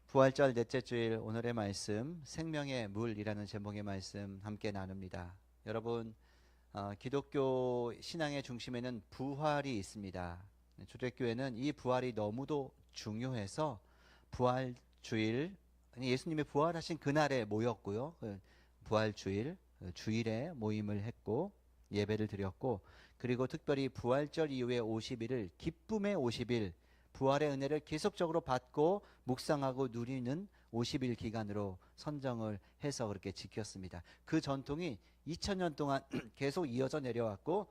부활절 넷째 주일 오늘의 말씀 생명의 물이라는 제목의 말씀 함께 나눕니다. 여러분, 기독교 신앙의 중심에는 부활이 있습니다. 초대교회는 이 부활이 너무도 중요해서 부활주일, 예수님이 부활하신 그날에 모였고요. 부활주일, 주일에 모임을 했고 예배를 드렸고, 그리고 특별히 부활절 이후에 50일을 기쁨의 50일, 부활의 은혜를 계속적으로 받고 묵상하고 누리는 50일 기간으로 선정을 해서 그렇게 지켰습니다. 그 전통이 2000년 동안 계속 이어져 내려왔고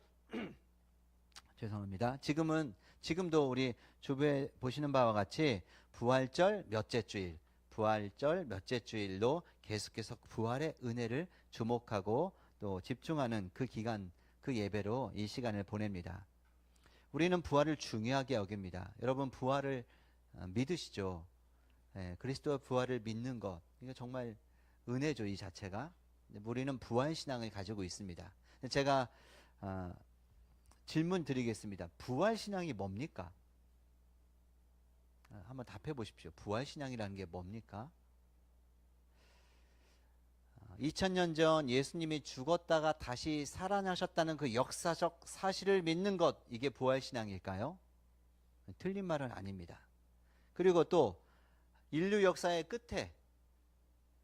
죄송합니다. 지금도 우리 주변에 보시는 바와 같이 부활절 몇째 주일, 부활절 몇째 주일로 계속해서 부활의 은혜를 주목하고 또 집중하는 그 기간, 그 예배로 이 시간을 보냅니다. 우리는 부활을 중요하게 여깁니다. 여러분, 부활을 믿으시죠? 그리스도의 부활을 믿는 것, 이거 정말 은혜죠, 이 자체가. 우리는 부활 신앙을 가지고 있습니다. 제가 질문 드리겠습니다. 부활 신앙이 뭡니까? 한번 답해 보십시오. 부활 신앙이라는 게 뭡니까? 2000년 전 예수님이 죽었다가 다시 살아나셨다는 그 역사적 사실을 믿는 것, 이게 부활 신앙일까요? 틀린 말은 아닙니다. 그리고 또 인류 역사의 끝에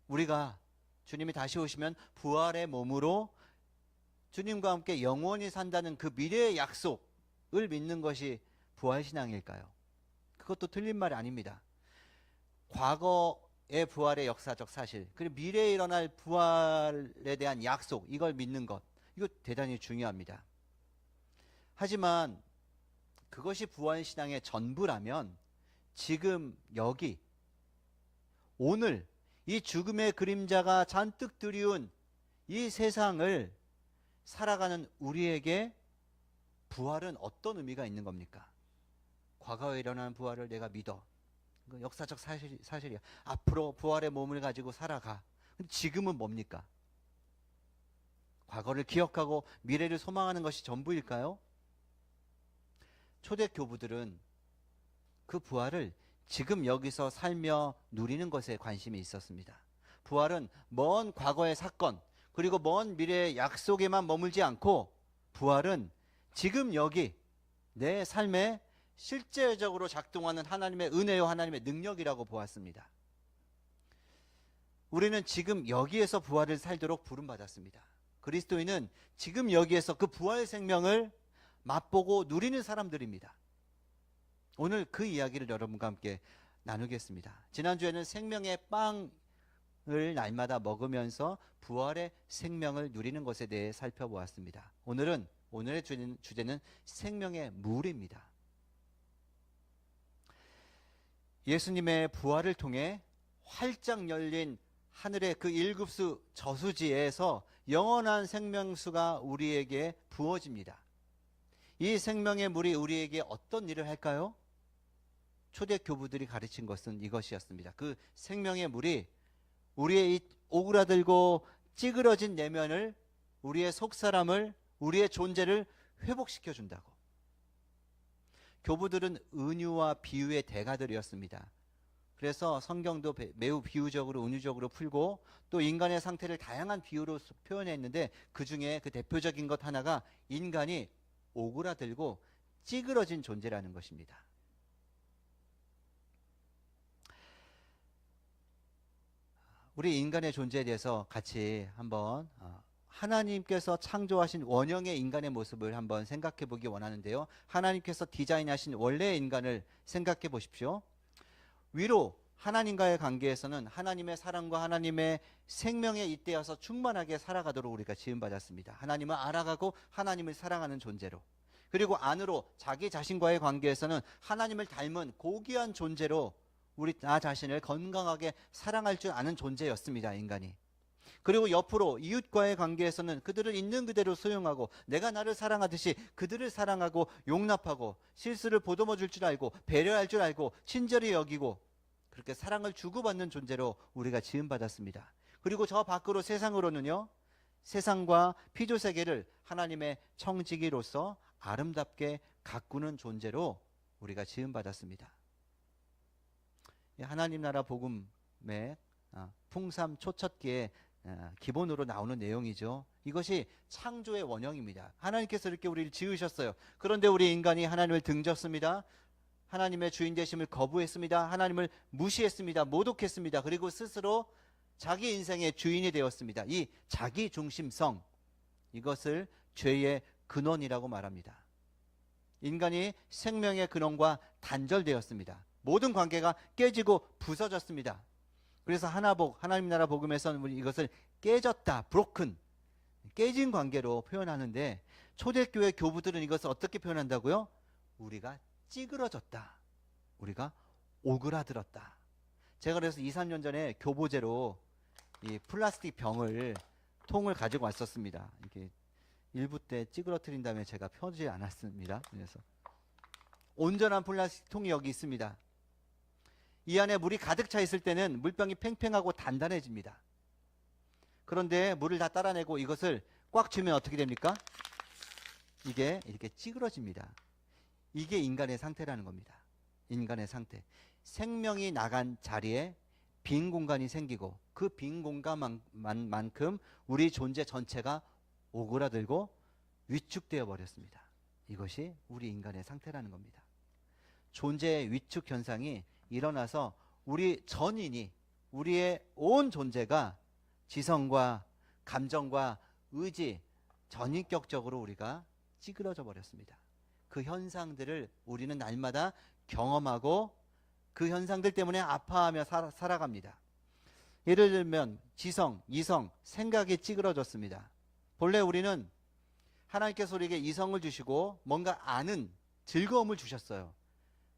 우리가 주님이 다시 오시면 부활의 몸으로 주님과 함께 영원히 산다는 그 미래의 약속을 믿는 것이 부활 신앙일까요? 그것도 틀린 말이 아닙니다. 과거의 부활의 역사적 사실, 그리고 미래에 일어날 부활에 대한 약속, 이걸 믿는 것, 이거 대단히 중요합니다. 하지만 그것이 부활 신앙의 전부라면 지금 여기 오늘 이 죽음의 그림자가 잔뜩 드리운 이 세상을 살아가는 우리에게 부활은 어떤 의미가 있는 겁니까? 과거에 일어난 부활을 내가 믿어. 역사적 사실이야. 앞으로 부활의 몸을 가지고 살아가. 근데 지금은 뭡니까? 과거를 기억하고 미래를 소망하는 것이 전부일까요? 초대 교부들은 그 부활을 지금 여기서 살며 누리는 것에 관심이 있었습니다. 부활은 먼 과거의 사건, 그리고 먼 미래의 약속에만 머물지 않고 부활은 지금 여기 내 삶에 실제적으로 작동하는 하나님의 은혜요, 하나님의 능력이라고 보았습니다. 우리는 지금 여기에서 부활을 살도록 부름받았습니다. 그리스도인은 지금 여기에서 그 부활 생명을 맛보고 누리는 사람들입니다. 오늘 그 이야기를 여러분과 함께 나누겠습니다. 지난주에는 생명의 빵을 날마다 먹으면서 부활의 생명을 누리는 것에 대해 살펴보았습니다. 오늘의 주제는 생명의 물입니다. 예수님의 부활을 통해 활짝 열린 하늘의 그 일급수 저수지에서 영원한 생명수가 우리에게 부어집니다. 이 생명의 물이 우리에게 어떤 일을 할까요? 초대 교부들이 가르친 것은 이것이었습니다. 그 생명의 물이 우리의 이 오그라들고 찌그러진 내면을, 우리의 속사람을, 우리의 존재를 회복시켜 준다고. 교부들은 은유와 비유의 대가들이었습니다. 그래서 성경도 매우 비유적으로, 은유적으로 풀고 또 인간의 상태를 다양한 비유로 표현했는데 그 중에 그 대표적인 것 하나가 인간이 오그라들고 찌그러진 존재라는 것입니다. 우리 인간의 존재에 대해서 같이 한번 하나님께서 창조하신 원형의 인간의 모습을 한번 생각해 보기 원하는데요. 하나님께서 디자인하신 원래의 인간을 생각해 보십시오. 위로 하나님과의 관계에서는 하나님의 사랑과 하나님의 생명에 잇대어서 충만하게 살아가도록 우리가 지음받았습니다. 하나님을 알아가고 하나님을 사랑하는 존재로. 그리고 안으로 자기 자신과의 관계에서는 하나님을 닮은 고귀한 존재로 나 자신을 건강하게 사랑할 줄 아는 존재였습니다, 인간이. 그리고 옆으로 이웃과의 관계에서는 그들을 있는 그대로 수용하고 내가 나를 사랑하듯이 그들을 사랑하고 용납하고 실수를 보듬어 줄 줄 알고 배려할 줄 알고 친절히 여기고 그렇게 사랑을 주고받는 존재로 우리가 지음받았습니다. 그리고 저 밖으로 세상으로는요, 세상과 피조세계를 하나님의 청지기로서 아름답게 가꾸는 존재로 우리가 지음받았습니다. 하나님 나라 복음의 풍삼 초첫기에 기본으로 나오는 내용이죠. 이것이 창조의 원형입니다. 하나님께서 이렇게 우리를 지으셨어요. 그런데 우리 인간이 하나님을 등졌습니다. 하나님의 주인 되심을 거부했습니다. 하나님을 무시했습니다. 모독했습니다. 그리고 스스로 자기 인생의 주인이 되었습니다. 이 자기 중심성, 이것을 죄의 근원이라고 말합니다. 인간이 생명의 근원과 단절되었습니다. 모든 관계가 깨지고 부서졌습니다. 그래서 하나님 나라 복음에서는 우리 이것을 깨졌다, broken, 깨진 관계로 표현하는데, 초대교회 교부들은 이것을 어떻게 표현한다고요? 우리가 찌그러졌다, 우리가 오그라들었다. 제가 그래서 2, 3년 전에 교보제로 이 플라스틱 통을 가지고 왔었습니다. 이렇게 일부 때 찌그러뜨린 다음에 제가 펴지 않았습니다. 그래서 온전한 플라스틱 통이 여기 있습니다. 이 안에 물이 가득 차 있을 때는 물병이 팽팽하고 단단해집니다. 그런데 물을 다 따라내고 이것을 꽉 쥐면 어떻게 됩니까? 이게 이렇게 찌그러집니다. 이게 인간의 상태라는 겁니다. 인간의 상태. 생명이 나간 자리에 빈 공간이 생기고, 그 빈 공간만큼 우리 존재 전체가 오그라들고 위축되어 버렸습니다. 이것이 우리 인간의 상태라는 겁니다. 존재의 위축 현상이 일어나서 우리 전인이, 우리의 온 존재가 지성과 감정과 의지, 전인격적으로 우리가 찌그러져 버렸습니다. 그 현상들을 우리는 날마다 경험하고 그 현상들 때문에 아파하며 살아갑니다. 예를 들면 지성, 이성, 생각이 찌그러졌습니다. 본래 우리는 하나님께서 우리에게 이성을 주시고 뭔가 아는 즐거움을 주셨어요.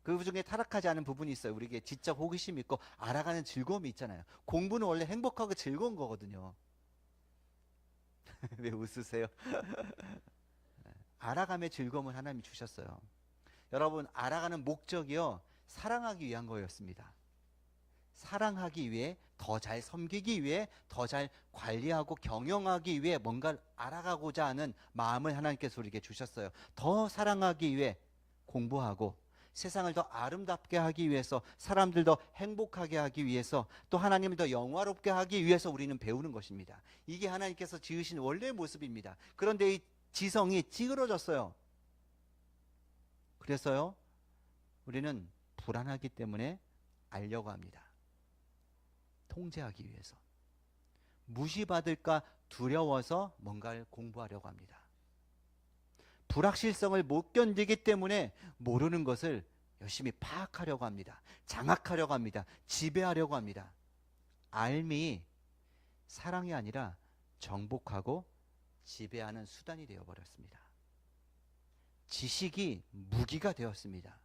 그 중에 타락하지 않은 부분이 있어요. 우리에게 지적 호기심이 있고 알아가는 즐거움이 있잖아요. 공부는 원래 행복하고 즐거운 거거든요. 왜 웃으세요? 알아감의 즐거움을 하나님이 주셨어요. 여러분, 알아가는 목적이요, 사랑하기 위한 거였습니다. 사랑하기 위해, 더 잘 섬기기 위해, 더 잘 관리하고 경영하기 위해 뭔가를 알아가고자 하는 마음을 하나님께서 우리에게 주셨어요. 더 사랑하기 위해 공부하고, 세상을 더 아름답게 하기 위해서, 사람들 더 행복하게 하기 위해서, 또 하나님을 더 영화롭게 하기 위해서 우리는 배우는 것입니다. 이게 하나님께서 지으신 원래의 모습입니다. 그런데 이 지성이 찌그러졌어요. 그래서요, 우리는 불안하기 때문에 알려고 합니다. 통제하기 위해서. 무시받을까 두려워서 뭔가를 공부하려고 합니다. 불확실성을 못 견디기 때문에 모르는 것을 열심히 파악하려고 합니다. 장악하려고 합니다. 지배하려고 합니다. 알미 사랑이 아니라 정복하고 지배하는 수단이 되어버렸습니다. 지식이 무기가 되었습니다.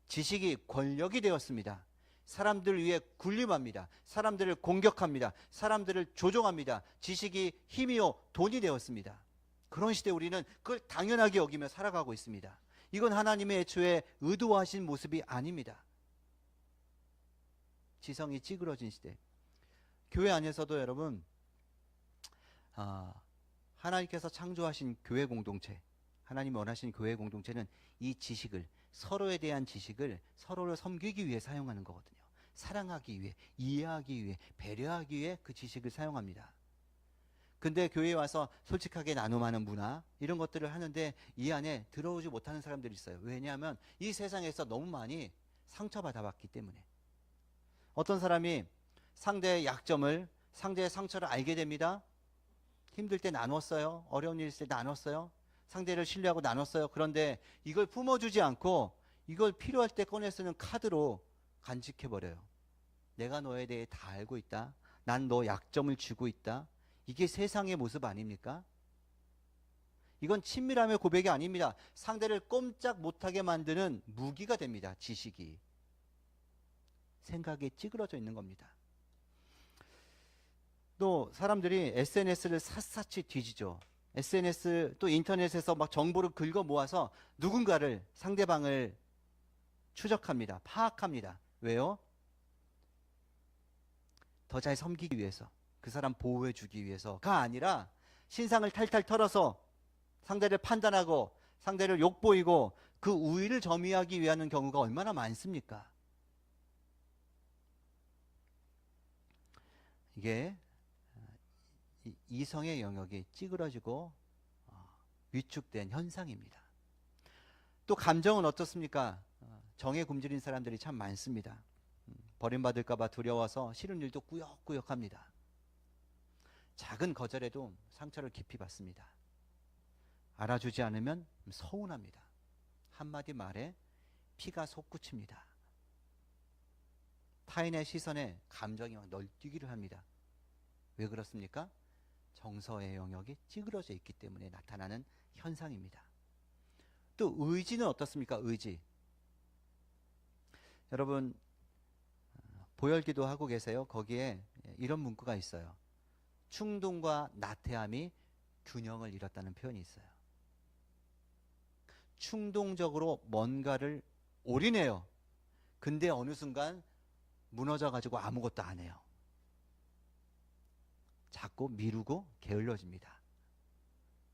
지식이 권력이 되었습니다. 사람들을 위해 군림합니다. 사람들을 공격합니다. 사람들을 조종합니다. 지식이 힘이요 돈이 되었습니다. 그런 시대에 우리는 그걸 당연하게 여기며 살아가고 있습니다. 이건 하나님의 애초에 의도하신 모습이 아닙니다. 지성이 찌그러진 시대. 교회 안에서도 여러분, 하나님께서 창조하신 교회 공동체, 하나님이 원하신 교회 공동체는 이 지식을, 서로에 대한 지식을 서로를 섬기기 위해 사용하는 거거든요. 사랑하기 위해, 이해하기 위해, 배려하기 위해 그 지식을 사용합니다. 근데 교회에 와서 솔직하게 나눔하는 문화, 이런 것들을 하는데 이 안에 들어오지 못하는 사람들이 있어요. 왜냐하면 이 세상에서 너무 많이 상처받아봤기 때문에. 어떤 사람이 상대의 약점을, 상대의 상처를 알게 됩니다. 힘들 때 나눴어요. 어려운 일 있을 때 나눴어요. 상대를 신뢰하고 나눴어요. 그런데 이걸 품어주지 않고 이걸 필요할 때 꺼내 쓰는 카드로 간직해버려요. 내가 너에 대해 다 알고 있다. 난 너 약점을 쥐고 있다. 이게 세상의 모습 아닙니까? 이건 친밀함의 고백이 아닙니다. 상대를 꼼짝 못하게 만드는 무기가 됩니다. 지식이. 생각이 찌그러져 있는 겁니다. 또 사람들이 SNS를 샅샅이 뒤지죠. SNS 또 인터넷에서 막 정보를 긁어 모아서 누군가를, 상대방을 추적합니다. 파악합니다. 왜요? 더 잘 섬기기 위해서, 그 사람 보호해 주기 위해서가 아니라 신상을 탈탈 털어서 상대를 판단하고 상대를 욕보이고 그 우위를 점유하기 위한 경우가 얼마나 많습니까? 이게 이성의 영역이 찌그러지고 위축된 현상입니다. 또 감정은 어떻습니까? 정에 굶주린 사람들이 참 많습니다. 버림받을까 봐 두려워서 싫은 일도 꾸역꾸역합니다. 작은 거절에도 상처를 깊이 받습니다. 알아주지 않으면 서운합니다. 한마디 말에 피가 솟구칩니다. 타인의 시선에 감정이 막 널뛰기를 합니다. 왜 그렇습니까? 정서의 영역이 찌그러져 있기 때문에 나타나는 현상입니다. 또 의지는 어떻습니까? 의지. 여러분 보혈기도 하고 계세요. 거기에 이런 문구가 있어요. 충동과 나태함이 균형을 잃었다는 표현이 있어요. 충동적으로 뭔가를 올인해요. 근데 어느 순간 무너져 가지고 아무것도 안 해요. 자꾸 미루고 게을러집니다.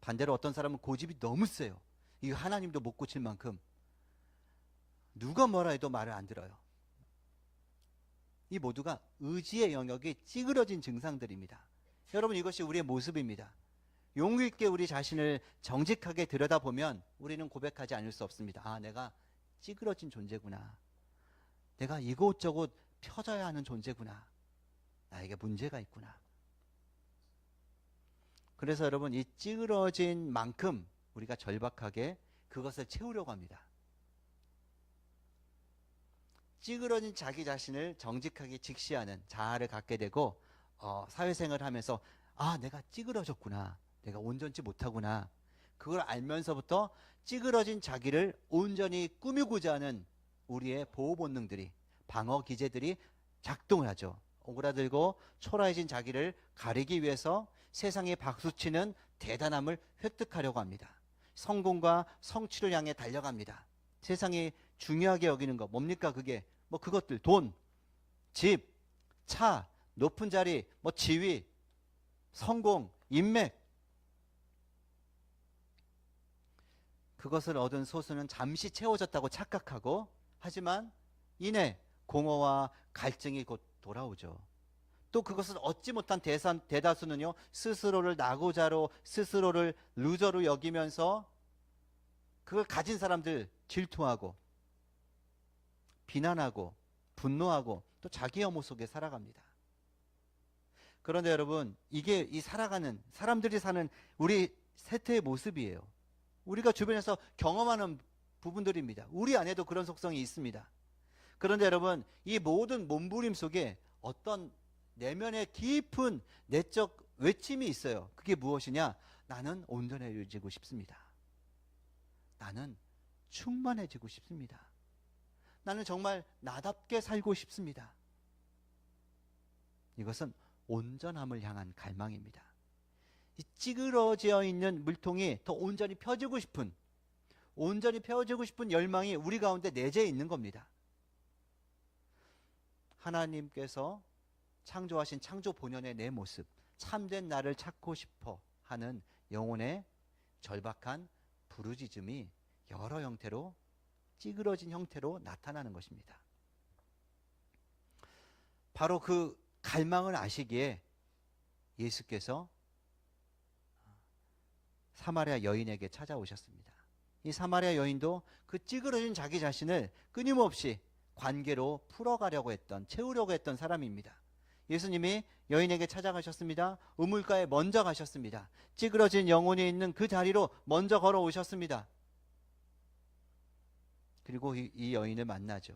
반대로 어떤 사람은 고집이 너무 세요. 이거 하나님도 못 고칠 만큼 누가 뭐라 해도 말을 안 들어요. 이 모두가 의지의 영역이 찌그러진 증상들입니다. 여러분 이것이 우리의 모습입니다. 용기 있게 우리 자신을 정직하게 들여다보면 우리는 고백하지 않을 수 없습니다. 아, 내가 찌그러진 존재구나. 내가 이곳저곳 펴져야 하는 존재구나. 나에게 문제가 있구나. 그래서 여러분 이 찌그러진 만큼 우리가 절박하게 그것을 채우려고 합니다. 찌그러진 자기 자신을 정직하게 직시하는 자아를 갖게 되고 사회생활을 하면서 아, 내가 찌그러졌구나. 내가 온전치 못하구나. 그걸 알면서부터 찌그러진 자기를 온전히 꾸미고자 하는 우리의 보호 본능들이, 방어 기제들이 작동을 하죠. 오그라들고 초라해진 자기를 가리기 위해서 세상에 박수치는 대단함을 획득하려고 합니다. 성공과 성취를 향해 달려갑니다. 세상이 중요하게 여기는 거 뭡니까? 그게 뭐 그것들, 돈, 집, 차, 높은 자리, 뭐 지위, 성공, 인맥. 그것을 얻은 소수는 잠시 채워졌다고 착각하고, 하지만 이내 공허와 갈증이 곧 돌아오죠. 또 그것을 얻지 못한 대다수는요, 스스로를 낙오자로, 스스로를 루저로 여기면서 그걸 가진 사람들 질투하고 비난하고 분노하고 또 자기 혐오 속에 살아갑니다. 그런데 여러분, 이게 이 살아가는 사람들이 사는 우리 세태의 모습이에요. 우리가 주변에서 경험하는 부분들입니다. 우리 안에도 그런 속성이 있습니다. 그런데 여러분, 이 모든 몸부림 속에 어떤 내면의 깊은 내적 외침이 있어요. 그게 무엇이냐? 나는 온전해지고 싶습니다. 나는 충만해지고 싶습니다. 나는 정말 나답게 살고 싶습니다. 이것은 온전함을 향한 갈망입니다. 이 찌그러져 있는 물통이 더 온전히 펴지고 싶은 열망이 우리 가운데 내재해 있는 겁니다. 하나님께서 창조하신 창조 본연의 내 모습, 참된 나를 찾고 싶어 하는 영혼의 절박한 부르짖음이 여러 형태로, 찌그러진 형태로 나타나는 것입니다. 바로 그 갈망을 아시기에 예수께서 사마리아 여인에게 찾아오셨습니다. 이 사마리아 여인도 그 찌그러진 자기 자신을 끊임없이 관계로 풀어가려고 했던, 채우려고 했던 사람입니다. 예수님이 여인에게 찾아가셨습니다. 우물가에 먼저 가셨습니다. 찌그러진 영혼이 있는 그 자리로 먼저 걸어오셨습니다. 그리고 이 여인을 만나죠.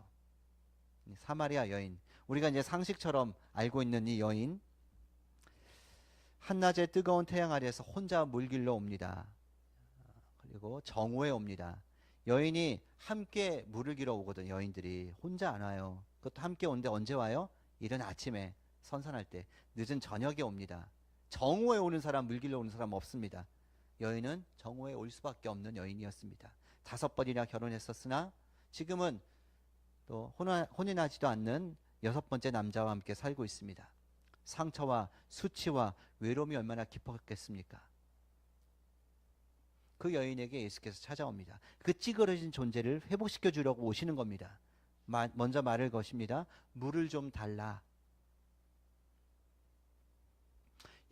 사마리아 여인. 우리가 이제 상식처럼 알고 있는 이 여인, 한낮의 뜨거운 태양 아래에서 혼자 물 길러 옵니다. 그리고 정오에 옵니다. 여인이 함께 물을 길어 오거든. 여인들이 혼자 안 와요. 그것도 함께 오는데 언제 와요? 이른 아침에, 선선할 때, 늦은 저녁에 옵니다. 정오에 오는 사람, 물 길러 오는 사람 없습니다. 여인은 정오에 올 수밖에 없는 여인이었습니다. 5번이나 결혼했었으나 지금은 또 혼인하지도 않는 6번째 남자와 함께 살고 있습니다. 상처와 수치와 외로움이 얼마나 깊었겠습니까? 그 여인에게 예수께서 찾아옵니다. 그 찌그러진 존재를 회복시켜 주려고 오시는 겁니다. 먼저 말을 거십니다. 물을 좀 달라.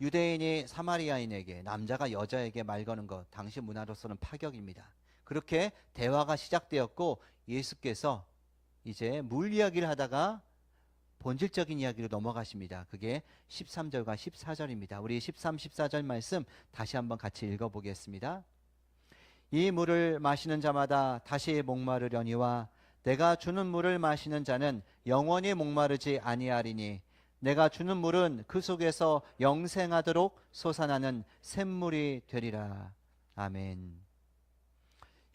유대인이 사마리아인에게, 남자가 여자에게 말 거는 것, 당시 문화로서는 파격입니다. 그렇게 대화가 시작되었고 예수께서 이제 물 이야기를 하다가 본질적인 이야기로 넘어가십니다. 그게 13절과 14절입니다. 우리 13, 14절 말씀 다시 한번 같이 읽어보겠습니다. 이 물을 마시는 자마다 다시 목마르려니와 내가 주는 물을 마시는 자는 영원히 목마르지 아니하리니 내가 주는 물은 그 속에서 영생하도록 솟아나는 샘물이 되리라. 아멘.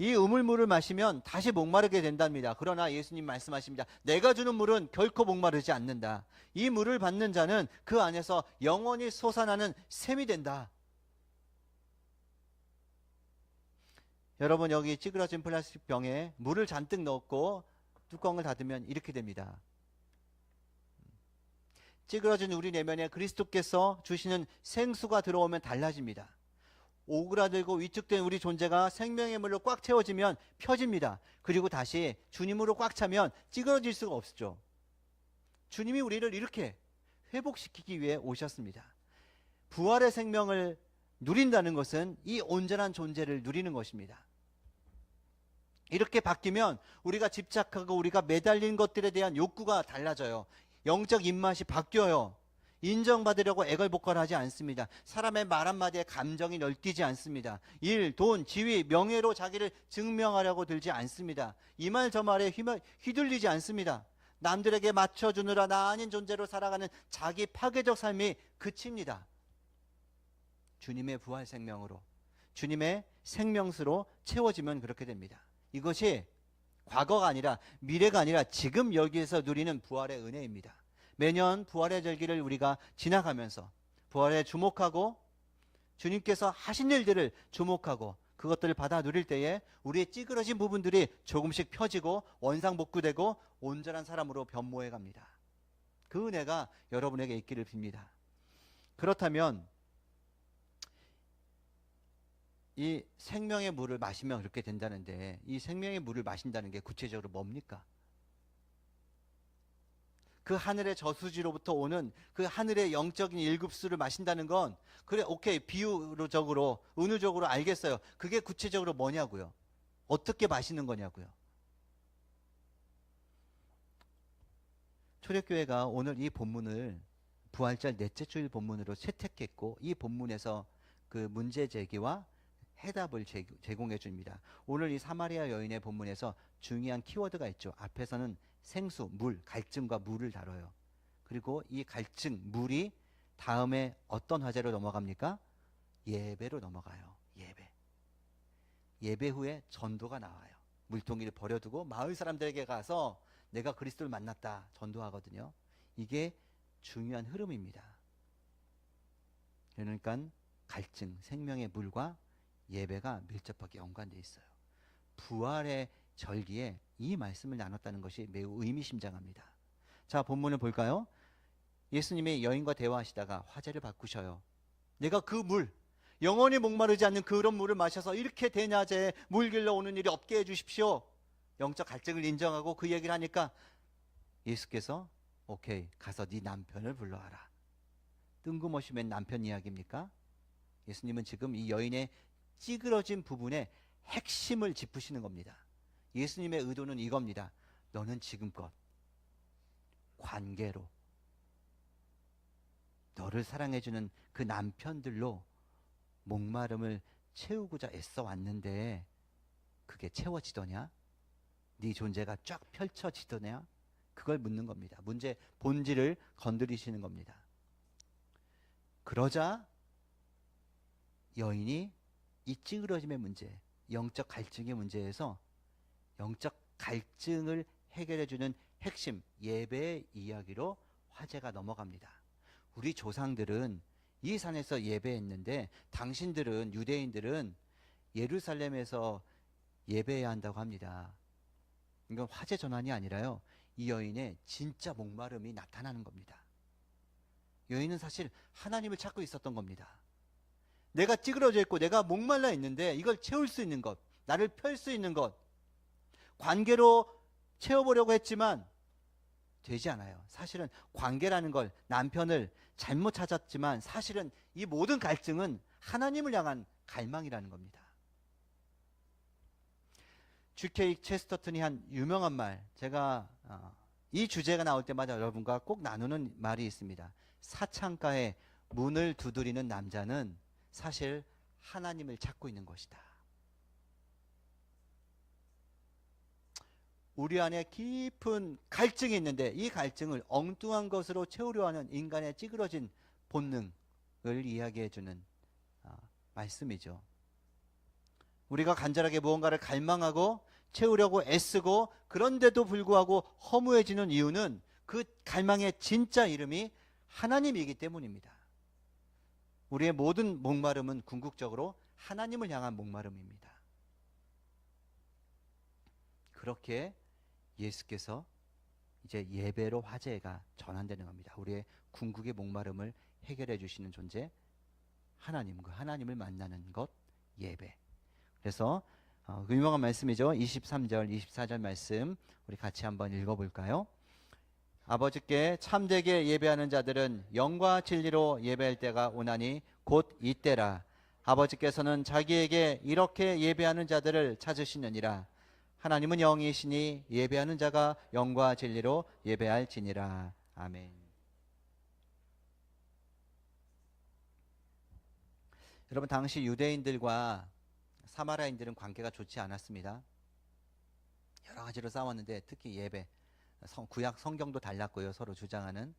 이 우물물을 마시면 다시 목마르게 된답니다. 그러나 예수님 말씀하십니다. 내가 주는 물은 결코 목마르지 않는다. 이 물을 받는 자는 그 안에서 영원히 솟아나는 샘이 된다. 여러분, 여기 찌그러진 플라스틱 병에 물을 잔뜩 넣고 뚜껑을 닫으면 이렇게 됩니다. 찌그러진 우리 내면에 그리스도께서 주시는 생수가 들어오면 달라집니다. 오그라들고 위축된 우리 존재가 생명의 물로 꽉 채워지면 펴집니다. 그리고 다시 주님으로 꽉 차면 찌그러질 수가 없죠. 주님이 우리를 이렇게 회복시키기 위해 오셨습니다. 부활의 생명을 누린다는 것은 이 온전한 존재를 누리는 것입니다. 이렇게 바뀌면 우리가 집착하고 우리가 매달린 것들에 대한 욕구가 달라져요. 영적 입맛이 바뀌어요. 인정받으려고 애걸복걸하지 않습니다. 사람의 말 한마디에 감정이 널뛰지 않습니다. 일, 돈, 지위, 명예로 자기를 증명하려고 들지 않습니다. 이 말 저 말에 휘둘리지 않습니다. 남들에게 맞춰주느라 나 아닌 존재로 살아가는 자기 파괴적 삶이 그칩니다. 주님의 부활 생명으로, 주님의 생명수로 채워지면 그렇게 됩니다. 이것이 과거가 아니라 미래가 아니라 지금 여기에서 누리는 부활의 은혜입니다. 매년 부활의 절기를 우리가 지나가면서 부활에 주목하고 주님께서 하신 일들을 주목하고 그것들을 받아 누릴 때에 우리의 찌그러진 부분들이 조금씩 펴지고 원상복구되고 온전한 사람으로 변모해 갑니다. 그 은혜가 여러분에게 있기를 빕니다. 그렇다면 이 생명의 물을 마시면 그렇게 된다는데 이 생명의 물을 마신다는 게 구체적으로 뭡니까? 그 하늘의 저수지로부터 오는 그 하늘의 영적인 일급수를 마신다는 건 그래 오케이 비유적으로 은유적으로 알겠어요. 그게 구체적으로 뭐냐고요? 어떻게 마시는 거냐고요? 초대교회가 오늘 이 본문을 부활절 넷째 주일 본문으로 채택했고 이 본문에서 그 문제 제기와 해답을 제공해 줍니다. 오늘 이 사마리아 여인의 본문에서 중요한 키워드가 있죠. 앞에서는 생수, 물, 갈증과 물을 다뤄요. 그리고 이 갈증, 물이 다음에 어떤 화제로 넘어갑니까? 예배로 넘어가요. 예배 후에 전도가 나와요. 물동이를 버려두고 마을 사람들에게 가서 내가 그리스도를 만났다 전도하거든요. 이게 중요한 흐름입니다. 그러니까 갈증, 생명의 물과 예배가 밀접하게 연관되어 있어요. 부활의 절기에 이 말씀을 나눴다는 것이 매우 의미심장합니다. 자, 본문을 볼까요? 예수님이 여인과 대화하시다가 화제를 바꾸셔요. 내가 그 물, 영원히 목마르지 않는 그런 물을 마셔서 이렇게 대낮에 물 길러 오는 일이 없게 해주십시오. 영적 갈증을 인정하고 그 얘기를 하니까 예수께서 오케이, 가서 네 남편을 불러와라. 뜬금없이 맨 남편 이야기입니까? 예수님은 지금 이 여인의 찌그러진 부분에 핵심을 짚으시는 겁니다. 예수님의 의도는 이겁니다. 너는 지금껏 관계로 너를 사랑해주는 그 남편들로 목마름을 채우고자 애써 왔는데 그게 채워지더냐? 네 존재가 쫙 펼쳐지더냐? 그걸 묻는 겁니다. 문제 본질을 건드리시는 겁니다. 그러자 여인이 이 찌그러짐의 문제, 영적 갈증의 문제에서 영적 갈증을 해결해주는 핵심 예배의 이야기로 화제가 넘어갑니다. 우리 조상들은 이 산에서 예배했는데 당신들은 유대인들은 예루살렘에서 예배해야 한다고 합니다. 이건 화제 전환이 아니라요. 이 여인의 진짜 목마름이 나타나는 겁니다. 여인은 사실 하나님을 찾고 있었던 겁니다. 내가 찌그러져 있고 내가 목말라 있는데 이걸 채울 수 있는 것, 나를 펼 수 있는 것, 관계로 채워보려고 했지만 되지 않아요. 사실은 관계라는 걸, 남편을 잘못 찾았지만 사실은 이 모든 갈증은 하나님을 향한 갈망이라는 겁니다. G.K. 체스터턴이 한 유명한 말, 제가 이 주제가 나올 때마다 여러분과 꼭 나누는 말이 있습니다. 사창가에 문을 두드리는 남자는 사실 하나님을 찾고 있는 것이다. 우리 안에 깊은 갈증이 있는데 이 갈증을 엉뚱한 것으로 채우려 하는 인간의 찌그러진 본능을 이야기해 주는 말씀이죠. 우리가 간절하게 무언가를 갈망하고 채우려고 애쓰고 그런데도 불구하고 허무해지는 이유는 그 갈망의 진짜 이름이 하나님이기 때문입니다. 우리의 모든 목마름은 궁극적으로 하나님을 향한 목마름입니다. 그렇게 예수께서 이제 예배로 화제가 전환되는 겁니다. 우리의 궁극의 목마름을 해결해 주시는 존재 하나님, 그 하나님을 만나는 것 예배. 그래서 그 유명한 말씀이죠. 23절, 24절 말씀 우리 같이 한번 읽어볼까요? 아버지께 참되게 예배하는 자들은 영과 진리로 예배할 때가 오나니 곧 이때라. 아버지께서는 자기에게 이렇게 예배하는 자들을 찾으시느니라. 하나님은 영이시니 예배하는 자가 영과 진리로 예배할지니라. 아멘. 여러분, 당시 유대인들과 사마리아인들은 관계가 좋지 않았습니다. 여러 가지로 싸웠는데 특히 예배, 구약 성경도 달랐고요. 서로 주장하는.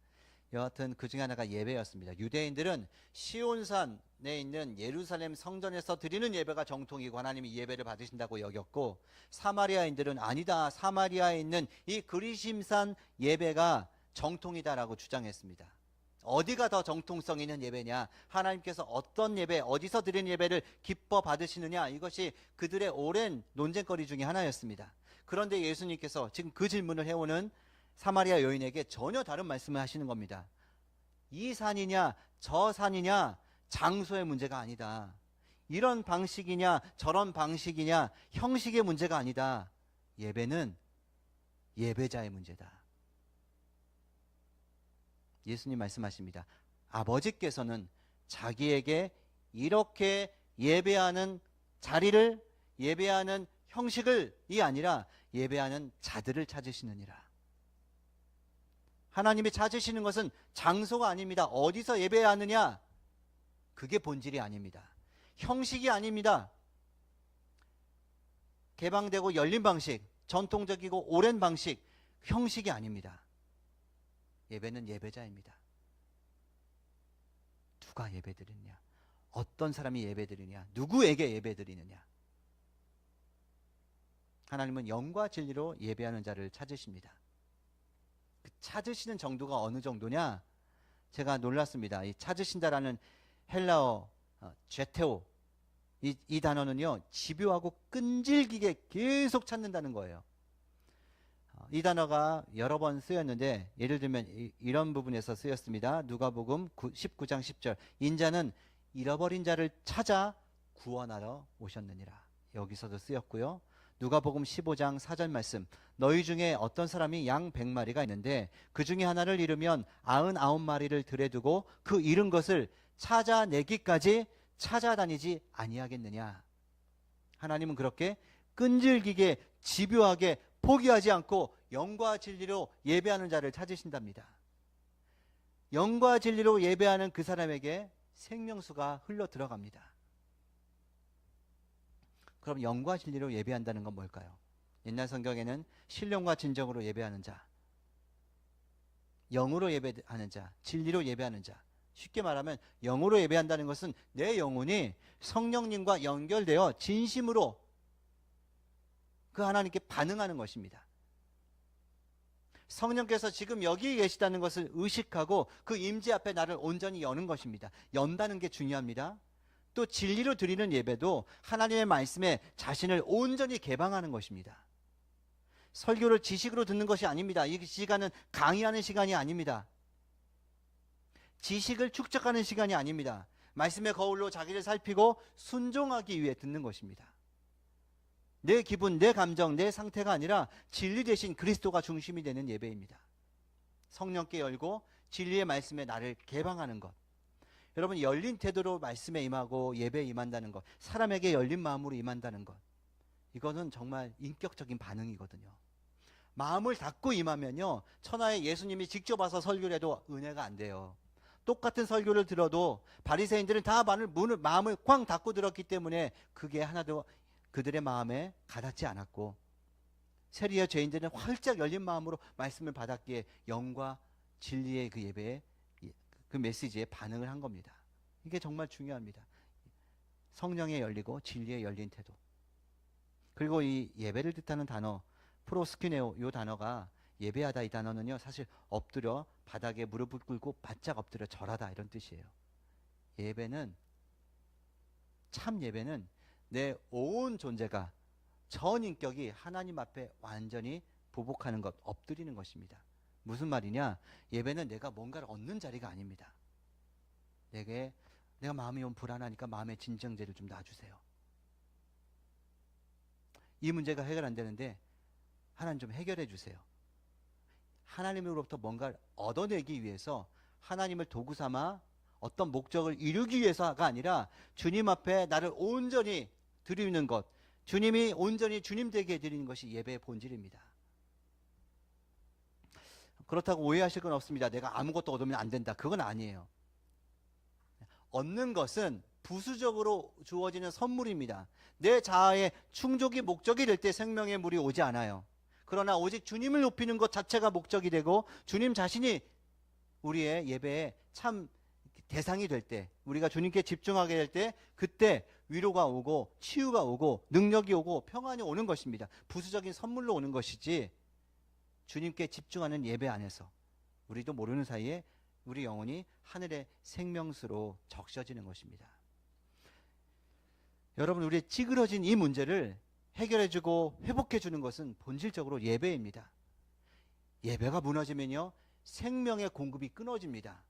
여하튼 그 중에 하나가 예배였습니다. 유대인들은 시온산에 있는 예루살렘 성전에서 드리는 예배가 정통이고 하나님이 예배를 받으신다고 여겼고, 사마리아인들은 아니다, 사마리아에 있는 이 그리심산 예배가 정통이다라고 주장했습니다. 어디가 더 정통성 있는 예배냐, 하나님께서 어떤 예배, 어디서 드리는 예배를 기뻐 받으시느냐, 이것이 그들의 오랜 논쟁거리 중에 하나였습니다. 그런데 예수님께서 지금 그 질문을 해오는 사마리아 여인에게 전혀 다른 말씀을 하시는 겁니다. 이 산이냐 저 산이냐 장소의 문제가 아니다. 이런 방식이냐 저런 방식이냐 형식의 문제가 아니다. 예배는 예배자의 문제다. 예수님 말씀하십니다. 아버지께서는 자기에게 이렇게 예배하는 자리를, 예배하는 형식을이 아니라 예배하는 자들을 찾으시느니라. 하나님이 찾으시는 것은 장소가 아닙니다. 어디서 예배하느냐, 그게 본질이 아닙니다. 형식이 아닙니다. 개방되고 열린 방식, 전통적이고 오랜 방식, 형식이 아닙니다. 예배는 예배자입니다. 누가 예배드리느냐, 어떤 사람이 예배드리느냐, 누구에게 예배드리느냐. 하나님은 영과 진리로 예배하는 자를 찾으십니다. 그 찾으시는 정도가 어느 정도냐, 제가 놀랐습니다. 이 찾으신다라는 헬라어 제테오, 이 단어는요, 집요하고 끈질기게 계속 찾는다는 거예요. 이 단어가 여러 번 쓰였는데, 예를 들면 이런 부분에서 쓰였습니다. 누가복음 19장 10절, 인자는 잃어버린 자를 찾아 구원하러 오셨느니라. 여기서도 쓰였고요. 누가복음 15장 4절 말씀, 너희 중에 어떤 사람이 양 100마리가 있는데 그 중에 하나를 잃으면 99마리를 들에 두고 그 잃은 것을 찾아내기까지 찾아다니지 아니하겠느냐. 하나님은 그렇게 끈질기게 집요하게 포기하지 않고 영과 진리로 예배하는 자를 찾으신답니다. 영과 진리로 예배하는 그 사람에게 생명수가 흘러 들어갑니다. 그럼 영과 진리로 예배한다는 건 뭘까요? 옛날 성경에는 신령과 진정으로 예배하는 자, 영으로 예배하는 자, 진리로 예배하는 자. 쉽게 말하면 영으로 예배한다는 것은 내 영혼이 성령님과 연결되어 진심으로 그 하나님께 반응하는 것입니다. 성령께서 지금 여기 계시다는 것을 의식하고 그 임재 앞에 나를 온전히 여는 것입니다. 연다는 게 중요합니다. 또 진리로 드리는 예배도 하나님의 말씀에 자신을 온전히 개방하는 것입니다. 설교를 지식으로 듣는 것이 아닙니다. 이 시간은 강의하는 시간이 아닙니다. 지식을 축적하는 시간이 아닙니다. 말씀의 거울로 자기를 살피고 순종하기 위해 듣는 것입니다. 내 기분, 내 감정, 내 상태가 아니라 진리 대신 그리스도가 중심이 되는 예배입니다. 성령께 열고 진리의 말씀에 나를 개방하는 것. 여러분, 열린 태도로 말씀에 임하고 예배에 임한다는 것, 사람에게 열린 마음으로 임한다는 것, 이거는 정말 인격적인 반응이거든요. 마음을 닫고 임하면요, 천하에 예수님이 직접 와서 설교를 해도 은혜가 안 돼요. 똑같은 설교를 들어도 바리새인들은 다 마음을 꽝 닫고 들었기 때문에 그게 하나도 그들의 마음에 가닿지 않았고, 세리와 죄인들은 활짝 열린 마음으로 말씀을 받았기에 영과 진리의 그 예배에, 그 메시지에 반응을 한 겁니다. 이게 정말 중요합니다. 성령에 열리고 진리에 열린 태도. 그리고 이 예배를 뜻하는 단어 프로스큐네오, 이 단어가 예배하다, 이 단어는요 사실 엎드려 바닥에 무릎을 꿇고 바짝 엎드려 절하다, 이런 뜻이에요. 예배는, 참 예배는 내 온 존재가, 전 인격이 하나님 앞에 완전히 보복하는 것, 엎드리는 것입니다. 무슨 말이냐? 예배는 내가 뭔가를 얻는 자리가 아닙니다. 내가 마음이 좀 불안하니까 마음의 진정제를 좀 놔주세요. 이 문제가 해결 안 되는데 하나님 좀 해결해 주세요. 하나님으로부터 뭔가를 얻어내기 위해서, 하나님을 도구 삼아 어떤 목적을 이루기 위해서가 아니라 주님 앞에 나를 온전히 드리는 것, 주님이 온전히 주님 되게 해드리는 것이 예배의 본질입니다. 그렇다고 오해하실 건 없습니다. 내가 아무것도 얻으면 안 된다, 그건 아니에요. 얻는 것은 부수적으로 주어지는 선물입니다. 내 자아의 충족이 목적이 될 때 생명의 물이 오지 않아요. 그러나 오직 주님을 높이는 것 자체가 목적이 되고, 주님 자신이 우리의 예배의 참 대상이 될 때, 우리가 주님께 집중하게 될 때, 그때 위로가 오고 치유가 오고 능력이 오고 평안이 오는 것입니다. 부수적인 선물로 오는 것이지, 주님께 집중하는 예배 안에서 우리도 모르는 사이에 우리 영혼이 하늘의 생명수로 적셔지는 것입니다. 여러분, 우리의 찌그러진 이 문제를 해결해주고 회복해주는 것은 본질적으로 예배입니다. 예배가 무너지면요, 생명의 공급이 끊어집니다.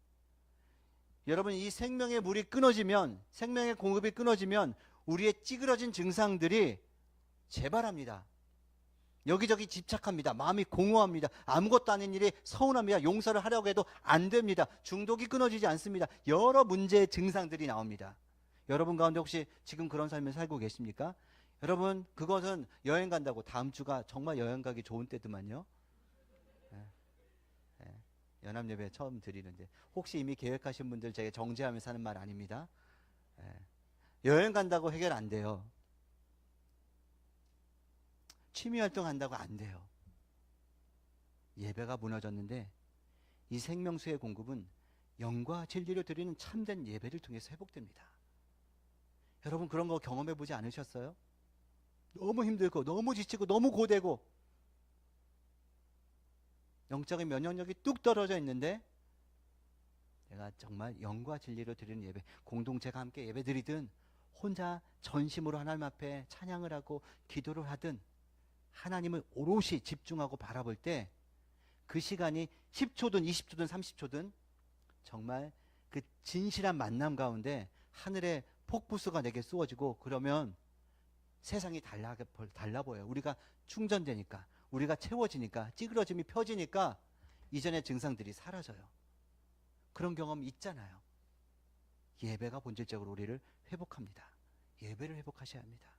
여러분, 이 생명의 물이 끊어지면, 생명의 공급이 끊어지면 우리의 찌그러진 증상들이 재발합니다. 여기저기 집착합니다. 마음이 공허합니다. 아무것도 아닌 일이 서운합니다. 용서를 하려고 해도 안 됩니다. 중독이 끊어지지 않습니다. 여러 문제의 증상들이 나옵니다. 여러분 가운데 혹시 지금 그런 삶을 살고 계십니까? 여러분, 그것은 여행 간다고, 다음 주가 정말 여행 가기 좋은 때더만요. 연합예배 처음 드리는데 혹시 이미 계획하신 분들 제가 정죄하면서 하는 말 아닙니다. 여행 간다고 해결 안 돼요. 취미활동 한다고 안 돼요. 예배가 무너졌는데 이 생명수의 공급은 영과 진리를 드리는 참된 예배를 통해서 회복됩니다. 여러분, 그런 거 경험해 보지 않으셨어요? 너무 힘들고 너무 지치고 너무 고되고 영적인 면역력이 뚝 떨어져 있는데, 내가 정말 영과 진리로 드리는 예배, 공동체가 함께 예배 드리든 혼자 전심으로 하나님 앞에 찬양을 하고 기도를 하든 하나님을 오롯이 집중하고 바라볼 때 그 시간이 10초든 20초든 30초든 정말 그 진실한 만남 가운데 하늘의 폭부수가 내게 쏘아지고, 그러면 세상이 달라 보여요. 우리가 충전되니까, 우리가 채워지니까, 찌그러짐이 펴지니까 이전의 증상들이 사라져요. 그런 경험 있잖아요. 예배가 본질적으로 우리를 회복합니다. 예배를 회복하셔야 합니다.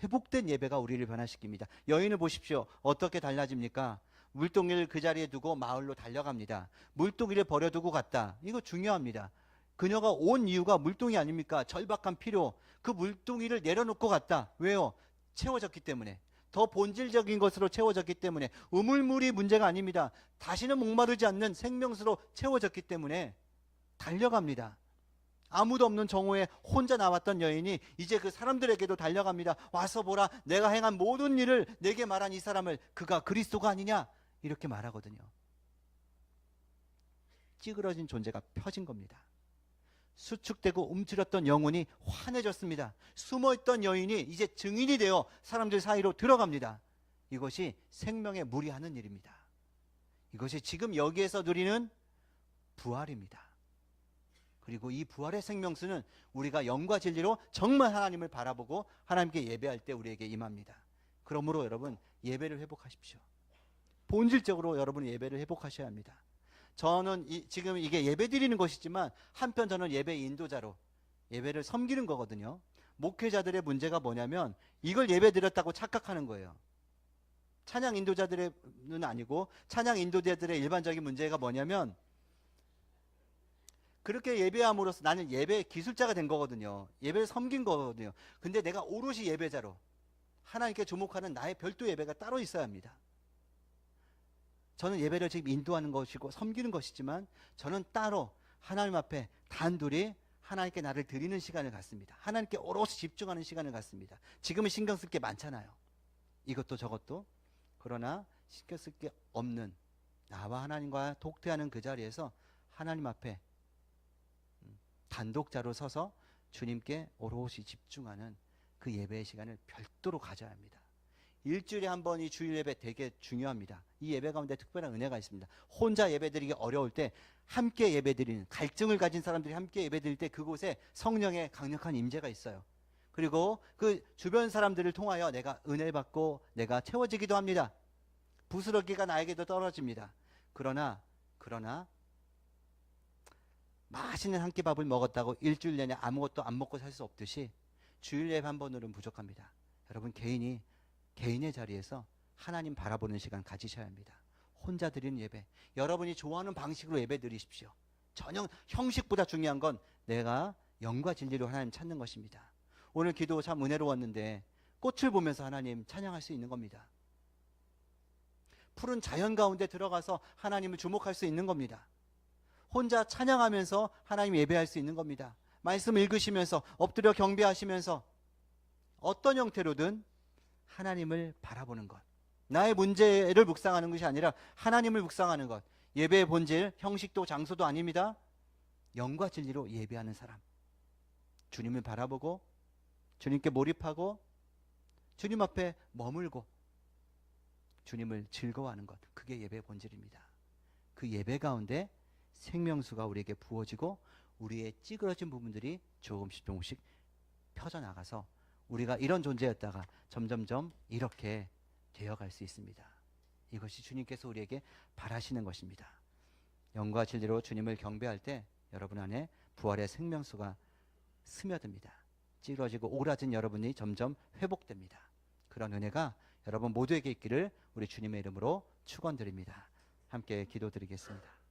회복된 예배가 우리를 변화시킵니다. 여인을 보십시오. 어떻게 달라집니까? 물동이를 그 자리에 두고 마을로 달려갑니다. 물동이를 버려두고 갔다. 이거 중요합니다. 그녀가 온 이유가 물동이 아닙니까? 절박한 필요. 그 물동이를 내려놓고 갔다. 왜요? 채워졌기 때문에. 더 본질적인 것으로 채워졌기 때문에. 우물물이 문제가 아닙니다. 다시는 목마르지 않는 생명수로 채워졌기 때문에 달려갑니다. 아무도 없는 정오에 혼자 나왔던 여인이 이제 그 사람들에게도 달려갑니다. 와서 보라, 내가 행한 모든 일을 내게 말한 이 사람을, 그가 그리스도가 아니냐, 이렇게 말하거든요. 찌그러진 존재가 펴진 겁니다. 수축되고 움츠렸던 영혼이 환해졌습니다. 숨어있던 여인이 이제 증인이 되어 사람들 사이로 들어갑니다. 이것이 생명의 물이 하는 일입니다. 이것이 지금 여기에서 누리는 부활입니다. 그리고 이 부활의 생명수는 우리가 영과 진리로 정말 하나님을 바라보고 하나님께 예배할 때 우리에게 임합니다. 그러므로 여러분, 예배를 회복하십시오. 본질적으로 여러분 예배를 회복하셔야 합니다. 저는 지금 이게 예배 드리는 것이지만 한편 저는 예배 인도자로 예배를 섬기는 거거든요. 목회자들의 문제가 뭐냐면 이걸 예배 드렸다고 착각하는 거예요. 찬양 인도자들은 아니고 찬양 인도자들의 일반적인 문제가 뭐냐면 그렇게 예배함으로써 나는 예배 기술자가 된 거거든요. 예배를 섬긴 거거든요. 근데 내가 오롯이 예배자로 하나님께 주목하는 나의 별도 예배가 따로 있어야 합니다. 저는 예배를 지금 인도하는 것이고 섬기는 것이지만 저는 따로 하나님 앞에 단둘이 하나님께 나를 드리는 시간을 갖습니다. 하나님께 오롯이 집중하는 시간을 갖습니다. 지금은 신경 쓸 게 많잖아요. 이것도 저것도. 그러나 신경 쓸 게 없는 나와 하나님과 독대하는 그 자리에서 하나님 앞에 단독자로 서서 주님께 오롯이 집중하는 그 예배의 시간을 별도로 가져야 합니다. 일주일에 한 번 이 주일 예배 되게 중요합니다. 이 예배 가운데 특별한 은혜가 있습니다. 혼자 예배드리기 어려울 때 함께 예배드리는, 갈증을 가진 사람들이 함께 예배드릴 때 그곳에 성령의 강력한 임재가 있어요. 그리고 그 주변 사람들을 통하여 내가 은혜를 받고 내가 채워지기도 합니다. 부스러기가 나에게도 떨어집니다. 그러나 맛있는 한 끼 밥을 먹었다고 일주일 내내 아무것도 안 먹고 살 수 없듯이 주일 예배 한 번으로는 부족합니다. 여러분 개인의 자리에서 하나님 바라보는 시간 가지셔야 합니다. 혼자 드리는 예배, 여러분이 좋아하는 방식으로 예배 드리십시오. 전혀 형식보다 중요한 건 내가 영과 진리로 하나님 찾는 것입니다. 오늘 기도 참 은혜로웠는데 꽃을 보면서 하나님 찬양할 수 있는 겁니다. 푸른 자연 가운데 들어가서 하나님을 주목할 수 있는 겁니다. 혼자 찬양하면서 하나님 예배할 수 있는 겁니다. 말씀 읽으시면서 엎드려 경배하시면서 어떤 형태로든 하나님을 바라보는 것, 나의 문제를 묵상하는 것이 아니라 하나님을 묵상하는 것. 예배의 본질, 형식도 장소도 아닙니다. 영과 진리로 예배하는 사람, 주님을 바라보고 주님께 몰입하고 주님 앞에 머물고 주님을 즐거워하는 것, 그게 예배의 본질입니다. 그 예배 가운데 생명수가 우리에게 부어지고 우리의 찌그러진 부분들이 조금씩 펴져나가서 우리가 이런 존재였다가 점점점 이렇게 되어갈 수 있습니다. 이것이 주님께서 우리에게 바라시는 것입니다. 영과 진리로 주님을 경배할 때 여러분 안에 부활의 생명수가 스며듭니다. 찌그러지고 오그라진 여러분이 점점 회복됩니다. 그런 은혜가 여러분 모두에게 있기를 우리 주님의 이름으로 축원드립니다. 함께 기도드리겠습니다.